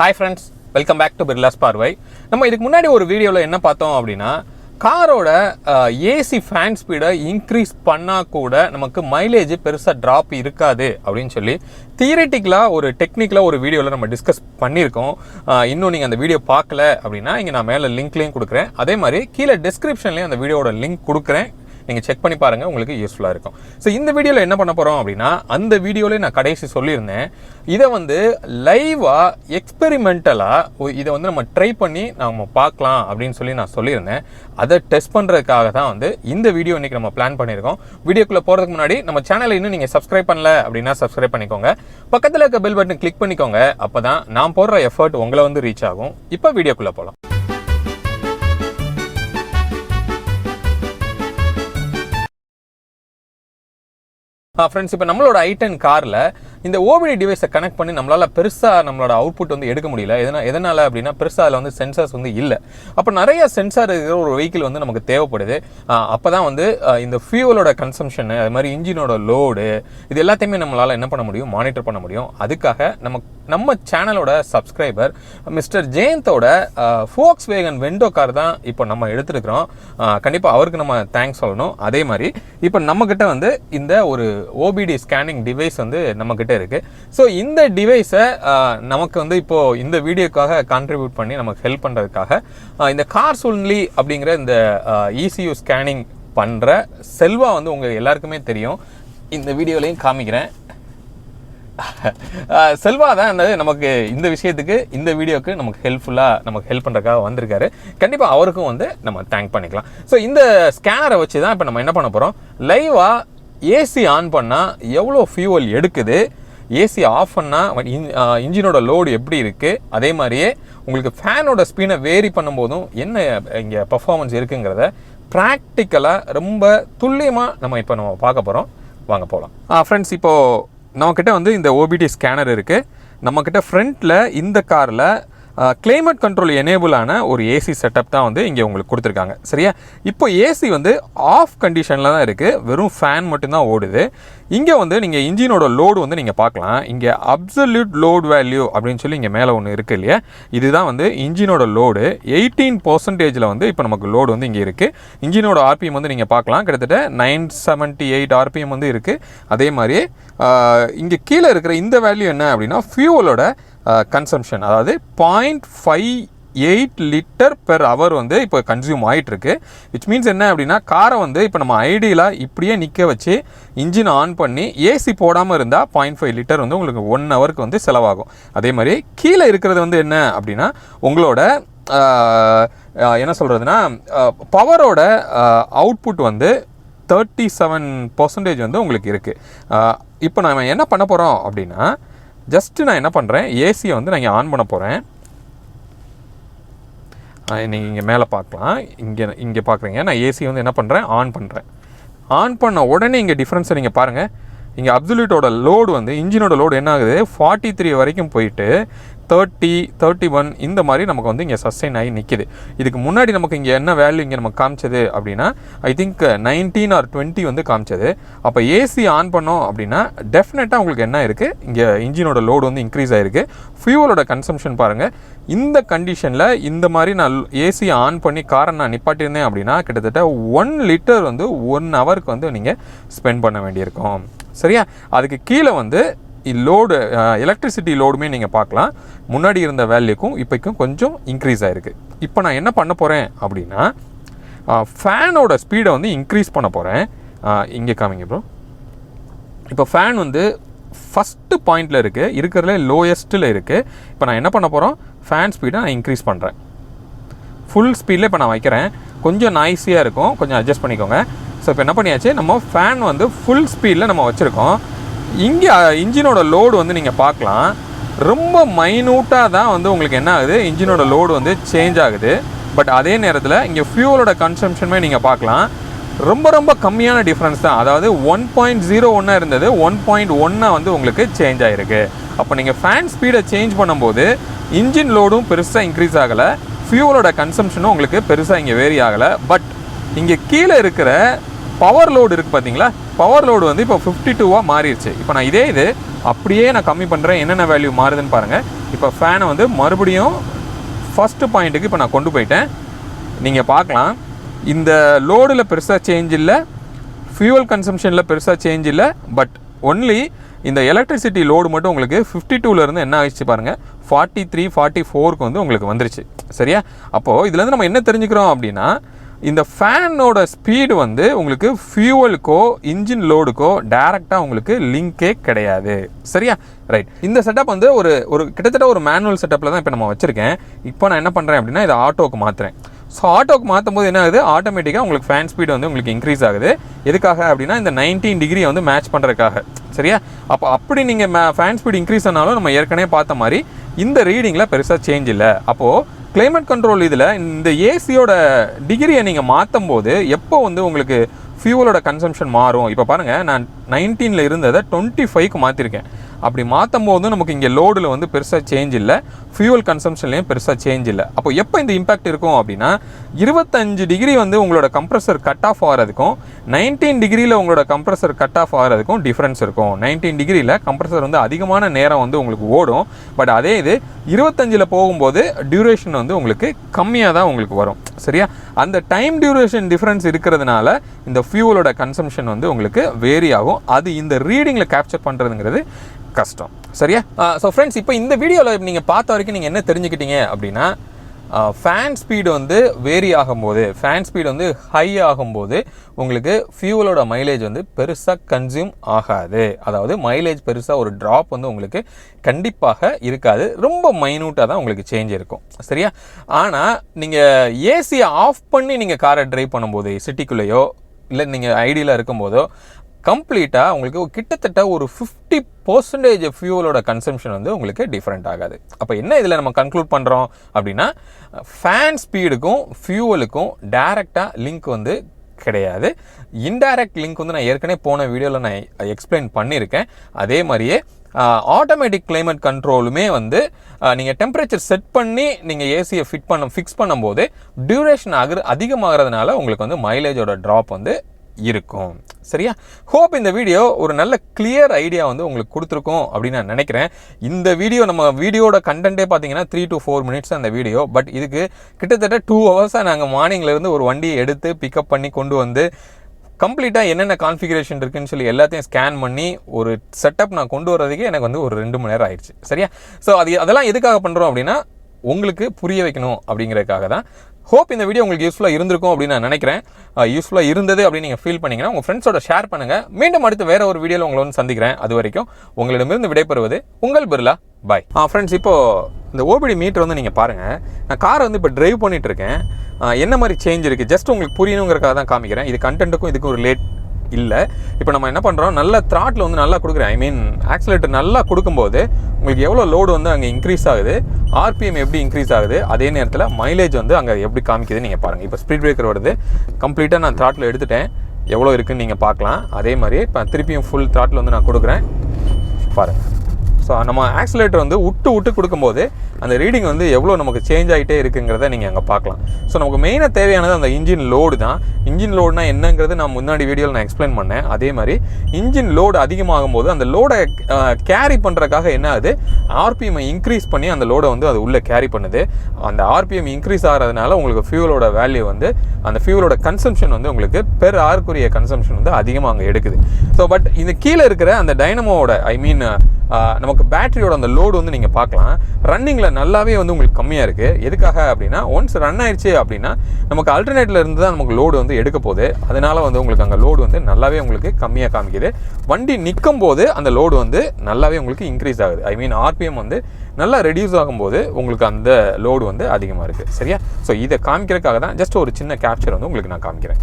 Hi friends, welcome back to Birlas Parvai. நம்ம இதுக்கு முன்னாடி ஒரு வீடியோல என்ன பார்த்தோம் அப்படினா காரோட ஏசி ஃபேன் ஸ்பீடை இன்க்ரீஸ் பண்ணா கூட நமக்கு மைலேஜ் பெருசா டிராப் இருக்காது அப்படினு சொல்லி தியரிட்டிக்கலா ஒரு டெக்னிக்கலா ஒரு வீடியோல நம்ம டிஸ்கஸ் பண்ணியிருக்கோம். இன்னும் நீங்க அந்த வீடியோ பார்க்கல அப்படினா இங்க நான் மேல லிங்க்லயும் கொடுக்கிறேன். அதே மாதிரி கீழ டிஸ்கிரிப்ஷன்லயும் அந்த வீடியோவோட லிங்க் கொடுக்கிறேன். நீங்கள் செக் பண்ணி பாருங்கள், உங்களுக்கு யூஸ்ஃபுல்லாக இருக்கும். ஸோ இந்த வீடியோவில் என்ன பண்ண போகிறோம் அப்படின்னா, அந்த வீடியோவிலே நான் கடைசி சொல்லியிருந்தேன், இதை வந்து லைவாக எக்ஸ்பெரிமெண்டலாக இதை வந்து நம்ம ட்ரை பண்ணி நம்ம பார்க்கலாம் அப்படின்னு சொல்லி நான் சொல்லியிருந்தேன். அதை டெஸ்ட் பண்ணுறதுக்காக தான் வந்து இந்த வீடியோ இன்றைக்கி நம்ம பிளான் பண்ணியிருக்கோம். வீடியோக்குள்ளே போகிறதுக்கு முன்னாடி நம்ம சேனலை இன்னும் நீங்கள் சப்ஸ்கிரைப் பண்ணல அப்படின்னா சப்ஸ்கிரைப் பண்ணிக்கோங்க. பக்கத்தில் இருக்க பெல் பட்டன் கிளிக் பண்ணிக்கோங்க. அப்போ தான் நான் போடுற எஃபர்ட் உங்களை வந்து ரீச் ஆகும். இப்போ வீடியோக்குள்ளே போகலாம். ஃப்ரெண்ட்ஸ், இப்போ நம்மளோட i10 காரில் இந்த ஓபிடி டிவைஸை கனெக்ட் பண்ணி நம்மளால் பெருசாக நம்மளோட அவுட்புட் வந்து எடுக்க முடியல. எதனால் அப்படின்னா பெருசாக அதில் வந்து சென்சார்ஸ் வந்து இல்லை. அப்போ நிறைய சென்சார் இருக்கிற ஒரு வெஹிக்கிள் வந்து நமக்கு தேவைப்படுது. அப்போ தான் வந்து இந்த ஃபியூவலோட கன்சம்ஷனு, அது மாதிரி இன்ஜினோட லோடு, இது எல்லாத்தையுமே நம்மளால் என்ன பண்ண முடியும், மானிட்டர் பண்ண முடியும். அதுக்காக நம்ம சேனலோட சப்ஸ்கிரைபர் மிஸ்டர் ஜெயந்தோட Volkswagen வெண்டோ கார் தான் இப்போ நம்ம எடுத்துருக்கிறோம். கண்டிப்பாக அவருக்கு நம்ம தேங்க்ஸ் சொல்லணும். அதே மாதிரி இப்போ நம்மக்கிட்ட வந்து இந்த ஒரு ஓபிடி ஸ்கேனிங் டிவைஸ் வந்து நம்மக்கிட்ட இருக்கு. ஸோ இந்த டிவைஸை நமக்கு வந்து இப்போ இந்த வீடியோக்காக கான்ட்ரிபியூட் பண்ணி நமக்கு ஹெல்ப் பண்ணுறதுக்காக இந்த கார்ஸ் ஒன்லி அப்படிங்கிற இந்த ECU ஸ்கேனிங் பண்ணுற செல்வா வந்து உங்களுக்கு எல்லாருக்குமே தெரியும். இந்த வீடியோலையும் காமிக்கிறேன். செல்வா தான் நமக்கு இந்த விஷயத்துக்கு, இந்த வீடியோக்கு நமக்கு ஹெல்ப் பண்ணுறதுக்காக வந்திருக்காரு. கண்டிப்பாக அவருக்கும் வந்து நம்ம தேங்க் பண்ணிக்கலாம். ஸோ இந்த ஸ்கேனரை வச்சு தான் இப்போ நம்ம என்ன பண்ண போகிறோம், லைவாக ஏசி ஆன் பண்ணால் எவ்வளோ ஃபியூவல் எடுக்குது, ஏசி ஆஃப் பண்ணால் இன்ஜினோட லோடு எப்படி இருக்குது, அதே மாதிரியே உங்களுக்கு ஃபேனோட ஸ்பீடை வேரி பண்ணும்போதும் என்ன இங்கே பர்ஃபார்மன்ஸ் இருக்குங்கிறத ப்ராக்டிக்கலாக ரொம்ப துல்லியமாக நம்ம பார்க்க போகிறோம். வாங்க போகலாம். ஃப்ரெண்ட்ஸ், இப்போது நம்மக்கிட்ட வந்து இந்த ஓபிடி ஸ்கேனர் இருக்குது. நம்மக்கிட்ட ஃப்ரண்ட்டில் இந்த காரில் கிளைமேட் கண்ட்ரோல் எனேபிள் ஆன ஒரு ஏசி செட்டப் தான் வந்து இங்கே உங்களுக்கு கொடுத்துருக்காங்க. சரியா? இப்போ ஏசி வந்து ஆஃப் கண்டிஷனில் தான் இருக்குது, வெறும் ஃபேன் மட்டும்தான் ஓடுது. இங்கே வந்து நீங்கள் இன்ஜினோட லோடு வந்து நீங்கள் பார்க்கலாம். இங்கே அப்சல்யூட் லோட் வேல்யூ அப்படின்னு சொல்லி இங்கே மேலே ஒன்று இருக்குது இல்லையா, இதுதான் வந்து இன்ஜினோட லோடு. 18% வந்து இப்போ நமக்கு லோடு வந்து இங்கே இருக்குது. இன்ஜினோட RPM வந்து நீங்கள் பார்க்கலாம், கிட்டத்தட்ட 978 RPM வந்து இருக்குது. அதே மாதிரி இங்கே கீழே இருக்கிற இந்த வேல்யூ என்ன அப்படின்னா ஃபியூவலோட கன்சம்ஷன், அதாவது 0.58 லிட்டர் பெர் ஹவர் வந்து இப்போ கன்சியூம் ஆகிட்டுருக்கு. விச் மீன்ஸ் என்ன அப்படின்னா, காரை வந்து இப்போ நம்ம ஐடியலாக இப்படியே நிற்க வச்சு இன்ஜின் ஆன் பண்ணி ஏசி போடாமல் இருந்தால் 0.5 லிட்டர் வந்து உங்களுக்கு 1 ஹவருக்கு வந்து செலவாகும். அதே மாதிரி கீழே இருக்கிறது வந்து என்ன அப்படின்னா உங்களோட என்ன சொல்கிறதுனா பவரோட அவுட்புட் வந்து 37% வந்து உங்களுக்கு இருக்குது. இப்போ நம்ம என்ன பண்ண போகிறோம் அப்படின்னா, ஜஸ்ட்டு நான் என்ன பண்ணுறேன், ஏசியை வந்து நான் இங்கே ஆன் பண்ண போகிறேன். நீங்கள் இங்கே மேலே பார்க்கலாம், இங்கே பார்க்குறீங்க. நான் ஏசி வந்து என்ன பண்ணுறேன், ஆன் பண்ணுறேன். ஆன் பண்ண உடனே இங்கே டிஃப்ரென்ஸை நீங்கள் பாருங்கள். இங்கே அப்சல்யூட்டோட லோடு வந்து இன்ஜினோட லோடு என்ன ஆகுது, 43 வரைக்கும் போயிட்டு 30, 31 இந்த மாதிரி நமக்கு வந்து இங்கே சஸ்டெயின் ஆகி நிற்கிது. இதுக்கு முன்னாடி நமக்கு இங்கே என்ன வேல்யூ இங்கே நமக்கு காமிச்சது அப்படின்னா, ஐ திங்க் 19 or 20 வந்து காமிச்சது. அப்போ ஏசி ஆன் பண்ணோம் அப்படின்னா டெஃபினட்டாக உங்களுக்கு என்ன இருக்குது, இங்கே இன்ஜினோட லோடு வந்து இன்க்ரீஸ் ஆகிருக்கு. ஃபியூவலோட கன்சம்ஷன் பாருங்கள். இந்த கண்டிஷனில் இந்த மாதிரி நான் ஏசி ஆன் பண்ணி காரை நான் நிப்பாட்டியிருந்தேன் அப்படின்னா கிட்டத்தட்ட 1 லிட்டர் வந்து 1 ஹவருக்கு வந்து நீங்கள் ஸ்பெண்ட் பண்ண வேண்டியிருக்கும். சரியா? அதுக்கு கீழே வந்து லோடு எலக்ட்ரிசிட்டி லோடுமே நீங்கள் பார்க்கலாம். முன்னாடி இருந்த வேல்யூக்கும் இப்போக்கும் கொஞ்சம் இன்க்ரீஸ் ஆகிருக்கு. இப்போ நான் என்ன பண்ண போகிறேன் அப்படின்னா, ஃபேனோட ஸ்பீடை வந்து இன்க்ரீஸ் பண்ண போகிறேன். இங்கே காமிங்க ப்ரோ. இப்போ ஃபேன் வந்து ஃபஸ்ட்டு பாயிண்டில் இருக்குது, இருக்கிறதுல லோயஸ்ட்டில் இருக்குது. இப்போ நான் என்ன பண்ண போகிறோம், ஃபேன் ஸ்பீடை நான் இன்க்ரீஸ் பண்ணுறேன். ஃபுல் ஸ்பீடில் இப்போ நான் வைக்கிறேன். கொஞ்சம் நாய்ஸியாக இருக்கும், கொஞ்சம் அட்ஜஸ்ட் பண்ணிக்கோங்க. ஸோ இப்போ என்ன பண்ணியாச்சு, நம்ம ஃபேன் வந்து ஃபுல் ஸ்பீடில் நம்ம வச்சுருக்கோம். இங்கே இன்ஜினோட லோடு வந்து நீங்கள் பார்க்கலாம், ரொம்ப மைனூட்டாக தான் வந்து உங்களுக்கு என்ன ஆகுது, இன்ஜினோட லோடு வந்து சேஞ்ச் ஆகுது. பட் அதே நேரத்தில் இங்கே ஃபியூவலோட கன்சம்ஷனுமே நீங்கள் பார்க்கலாம், ரொம்ப ரொம்ப கம்மியான டிஃப்ரென்ஸ் தான். அதாவது 1.01 இருந்தது 1.1 வந்து உங்களுக்கு சேஞ்ச் ஆகிருக்கு. அப்போ நீங்கள் ஃபேன் ஸ்பீடை சேஞ்ச் பண்ணும்போது இன்ஜின் லோடும் பெருசாக இன்க்ரீஸ் ஆகலை, ஃபியூவலோட கன்சம்ஷனும் உங்களுக்கு பெருசாக இங்கே வேரி ஆகலை. பட் இங்கே கீழே இருக்கிற பவர் லோடு இருக்குது பார்த்தீங்களா, பவர் லோடு வந்து இப்போ 52 மாறிடுச்சு. இப்போ நான் இது அப்படியே நான் கம்மி பண்ணுறேன், என்னென்ன வேல்யூ மாறுதுன்னு பாருங்கள். இப்போ ஃபேனை வந்து மறுபடியும் ஃபஸ்ட்டு பாயிண்ட்டுக்கு இப்போ நான் கொண்டு போயிட்டேன். நீங்கள் பார்க்கலாம், இந்த லோடில் பெருசாக சேஞ்ச் இல்லை, ஃபியூவல் கன்சம்ஷனில் பெருசாக சேஞ்ச் இல்லை. பட் ஒன்லி இந்த எலக்ட்ரிசிட்டி லோடு மட்டும் உங்களுக்கு 52லேருந்து என்ன ஆகிடுச்சு பாருங்கள், 43, 44க்கு வந்து உங்களுக்கு வந்துருச்சு. சரியா? அப்போது இதுலேருந்து நம்ம என்ன தெரிஞ்சுக்கிறோம் அப்படின்னா, இந்த ஃபேனோட ஸ்பீடு வந்து உங்களுக்கு ஃபியூவலுக்கோ இன்ஜின் லோடுக்கோ டைரெக்டாக உங்களுக்கு லிங்கே கிடையாது. சரியா? ரைட். இந்த செட்டப் வந்து ஒரு கிட்டத்தட்ட ஒரு மேனுவல் செட்டப்பில் தான் இப்போ நம்ம வச்சுருக்கேன். இப்போ நான் என்ன பண்ணுறேன் அப்படின்னா, இதை ஆட்டோவுக்கு மாற்றுறேன். ஸோ ஆட்டோக்கு மாற்றும் போது என்ன ஆகுது, ஆட்டோமேட்டிக்காக உங்களுக்கு ஃபேன் ஸ்பீடு வந்து உங்களுக்கு இன்க்ரீஸ் ஆகுது. எதுக்காக அப்படின்னா, இந்த 19 டிகிரியை வந்து மேட்ச் பண்ணுறதுக்காக. சரியா? அப்போ அப்படி நீங்கள் ஃபேன் ஸ்பீடு இன்க்ரீஸ் ஆனாலும் நம்ம ஏற்கனவே பார்த்த மாதிரி இந்த ரீடிங்கில் பெருசாக சேஞ்ச் இல்லை. அப்போது கிளைமேட் கண்ட்ரோல் இதில் இந்த ஏசியோட டிகிரியை நீங்கள் மாற்றும் போது எப்போ வந்து உங்களுக்கு ஃபியூவலோட கன்சம்ஷன் மாறும். இப்போ பாருங்கள், நான் 19ல் இருந்ததை 25க்கு மாற்றிருக்கேன். அப்படி மாற்றும் போதும் நமக்கு இங்கே லோடில் வந்து பெருசாக சேஞ்ச் இல்லை, ஃபியூவல் கன்சம்ஷன்லேயும் பெருசாக சேஞ்ச் இல்லை. அப்போ எப்போ இந்த இம்பாக்ட் இருக்கும் அப்படின்னா, 25 டிகிரி வந்து உங்களோட கம்ப்ரஸர் கட் ஆஃப் ஆகிறதுக்கும் 19 டிகிரியில் உங்களோட கம்ப்ரஸர் கட் ஆஃப் ஆகிறதுக்கும் டிஃப்ரென்ஸ் இருக்கும். 19 டிகிரியில் கம்ப்ரஸர் வந்து அதிகமான நேரம் வந்து உங்களுக்கு ஓடும். பட் அதே இது 25ல் போகும்போது டியூரேஷன் வந்து உங்களுக்கு கம்மியாக தான் உங்களுக்கு வரும். சரியா? அந்த டைம் டியூரேஷன் டிஃப்ரென்ஸ் இருக்கிறதுனால இந்த ஃபியூவலோட கன்சம்ஷன் வந்து உங்களுக்கு வேரி ஆகும். அது இந்த ரீடிங்கில் கேப்சர் பண்ணுறதுங்கிறது கஷ்டம். சரியா? ஸோ ஃப்ரெண்ட்ஸ், இப்போ இந்த வீடியோவில் நீங்கள் பார்த்த வரைக்கும் நீங்கள் என்ன தெரிஞ்சுக்கிட்டீங்க அப்படின்னா, ஃபேன் ஸ்பீடு வந்து வேரி ஆகும்போது, ஃபேன் ஸ்பீடு வந்து ஹை ஆகும்போது உங்களுக்கு ஃபியூவலோட மைலேஜ் வந்து பெருசாக கன்சியூம் ஆகாது. அதாவது மைலேஜ் பெருசாக ஒரு ட்ராப் வந்து உங்களுக்கு கண்டிப்பாக இருக்காது. ரொம்ப மைனூட்டாக தான் உங்களுக்கு சேஞ்ச் இருக்கும். சரியா? ஆனால் நீங்கள் ஏசியை ஆஃப் பண்ணி நீங்கள் காரை ட்ரைவ் பண்ணும்போது, சிட்டிக்குள்ளேயோ இல்லை நீங்கள் ஐடியில் இருக்கும்போதோ, கம்ப்ளீட்டாக உங்களுக்கு கிட்டத்தட்ட ஒரு 50% ஃபியூவலோட கன்சம்ஷன் வந்து உங்களுக்கு டிஃப்ரெண்ட் ஆகாது. அப்போ என்ன இதில் நம்ம கன்க்ளூட் பண்ணுறோம் அப்படின்னா, ஃபேன் ஸ்பீடுக்கும் ஃபியூவலுக்கும் டைரெக்டாக லிங்க் வந்து கிடையாது. இன்டைரக்ட் லிங்க் வந்து நான் ஏற்கனவே போன வீடியோவில் நான் எக்ஸ்பிளைன் பண்ணியிருக்கேன். அதே மாதிரியே ஆட்டோமேட்டிக் கிளைமேட் கண்ட்ரோலுமே வந்து நீங்கள் டெம்பரேச்சர் செட் பண்ணி நீங்கள் ஏசியை ஃபிக்ஸ் பண்ணும்போது டியூரேஷன் அதிகமாகிறதுனால உங்களுக்கு வந்து மைலேஜோட ட்ராப் வந்து இருக்கும். சரியா? ஹோப் இந்த வீடியோ ஒரு நல்ல கிளியர் ஐடியா வந்து உங்களுக்கு கொடுத்துருக்கோம் அப்படின்னு நான் நினைக்கிறேன். இந்த வீடியோ நம்ம வீடியோட கண்டென்ட்டே பார்த்தீங்கன்னா 3 to 4 மினிட்ஸ் அந்த வீடியோ. பட் இதுக்கு கிட்டத்தட்ட 2 ஹவர்ஸாக நாங்கள் மார்னிங்லேருந்து ஒரு வண்டியை எடுத்து பிக்கப் பண்ணி கொண்டு வந்து கம்ப்ளீட்டாக என்னென்ன கான்ஃபிகரேஷன் இருக்குன்னு சொல்லி எல்லாத்தையும் ஸ்கேன் பண்ணி ஒரு செட்டப் நான் கொண்டு வரதுக்கே எனக்கு வந்து ஒரு 2 மணி நேரம் ஆயிடுச்சு. சரியா? ஸோ அதெல்லாம் எதுக்காக பண்ணுறோம் அப்படின்னா, உங்களுக்கு புரிய வைக்கணும் அப்படிங்கிறதுக்காக தான். ஹோப் இந்த வீடியோ உங்களுக்கு யூஸ்ஃபுல்லாக இருந்திருக்கும் அப்படின்னு நான் நினைக்கிறேன். யூஸ்ஃபுல்லாக இருந்தது அப்படின்னு நீங்கள் ஃபீல் பண்ணிங்கன்னா உங்கள் ஃப்ரெண்ட்ஸோட ஷேர் பண்ணுங்கள். மீண்டும் அடுத்து வேறு ஒரு வீடியோவில் உங்களை வந்து சந்திக்கிறேன். அது வரைக்கும் உங்களிடமிருந்து விடைபெறுவது உங்கள் பிர்லா. பாய். ஃப்ரெண்ட்ஸ், இப்போது இந்த ஓபிடி மீட்டர் வந்து நீங்கள் பாருங்கள். நான் காரை வந்து இப்போ டிரைவ் பண்ணிகிட்ருக்கேன். என்ன மாதிரி சேஞ்ச் இருக்குது ஜஸ்ட் உங்களுக்கு புரியணுங்கிறக்காக தான் காமிக்கிறேன். இது கண்டென்ட்டுக்கும் இதுக்கும் ஒரு லேட் இல்லை. இப்போ நம்ம என்ன பண்ணுறோம், நல்ல த்ராட்டில் வந்து நல்லா கொடுக்குறேன். ஐ மீன் ஆக்சிலேட்டர் நல்லா கொடுக்கும்போது உங்களுக்கு எவ்வளோ லோடு வந்து அங்கே இன்க்ரீஸ் ஆகுது, ஆர்பிஎம் எப்படி இன்க்ரீஸ் ஆகுது, அதே நேரத்தில் மைலேஜ் வந்து அங்கே எப்படி காமிக்குதுன்னு நீங்கள் பாருங்கள். இப்போ ஸ்பீட் பிரேக்கர் வருது, கம்ப்ளீட்டாக நான் த்ராட்டில் எடுத்துட்டேன். எவ்வளோ இருக்குதுன்னு நீங்கள் பார்க்கலாம். அதே மாதிரி இப்போ திருப்பியும் ஃபுல் த்ராட்டில் வந்து நான் கொடுக்குறேன் பாருங்கள். ஸோ நம்ம ஆக்சிலேட்டர் வந்து விட்டு கொடுக்கும்போது அந்த ரீடிங் வந்து எவ்வளோ நமக்கு சேஞ்ச் ஆகிட்டே இருக்குங்கிறத நீங்கள் அங்கே பார்க்கலாம். ஸோ நமக்கு மெயினாக தேவையானது அந்த இன்ஜின் லோடு தான். இன்ஜின் லோடுனா என்னங்கிறது நான் முன்னாடி வீடியோவில் நான் எக்ஸ்பிளைன் பண்ணேன். அதே மாதிரி இன்ஜின் லோடு அதிகமாகும் போது அந்த லோடை கேரி பண்ணுறதுக்காக என்ன ஆகுது, ஆர்பிஎம்ஐ இன்க்ரீஸ் பண்ணி அந்த லோடை வந்து அது உள்ளே கேரி பண்ணுது. அந்த ஆர்பிஎம் இன்க்ரீஸ் ஆகிறதுனால உங்களுக்கு ஃபியூவலோட வேல்யூ வந்து, அந்த ஃபியூவலோட கன்சம்ஷன் வந்து உங்களுக்கு பெர் ஆர்க்குரிய கன்சம்ஷன் வந்து அதிகமாக அங்கே எடுக்குது. ஸோ பட் இந்த கீழே இருக்கிற அந்த டைனமோட ஐ மீன் நமக்கு பேட்டரியோட அந்த லோடு வந்து நீங்கள் பார்க்கலாம், ரன்னிங்கில் நல்லாவே வந்து உங்களுக்கு கம்மியாக இருக்குது. எதுக்காக அப்படின்னா, ஒன்ஸ் ரன் ஆயிடுச்சு அப்படின்னா நமக்கு அல்டர்னேட்டில் இருந்து தான் நமக்கு லோடு வந்து எடுக்க போகுது. அதனால் வந்து உங்களுக்கு அங்கே லோடு வந்து நல்லாவே உங்களுக்கு கம்மியாக காமிக்குது. வண்டி நிற்கும் போது அந்த லோடு வந்து நல்லாவே உங்களுக்கு இன்க்ரீஸ் ஆகுது. ஐ மீன் ஆர்பிஎம் வந்து நல்லா ரெடியூஸ் ஆகும்போது உங்களுக்கு அந்த லோடு வந்து அதிகமாக இருக்குது. சரியா? ஸோ இதை காமிக்கிறதுக்காக தான் ஜஸ்ட் ஒரு சின்ன கேப்சர் வந்து உங்களுக்கு நான் காமிக்கிறேன்.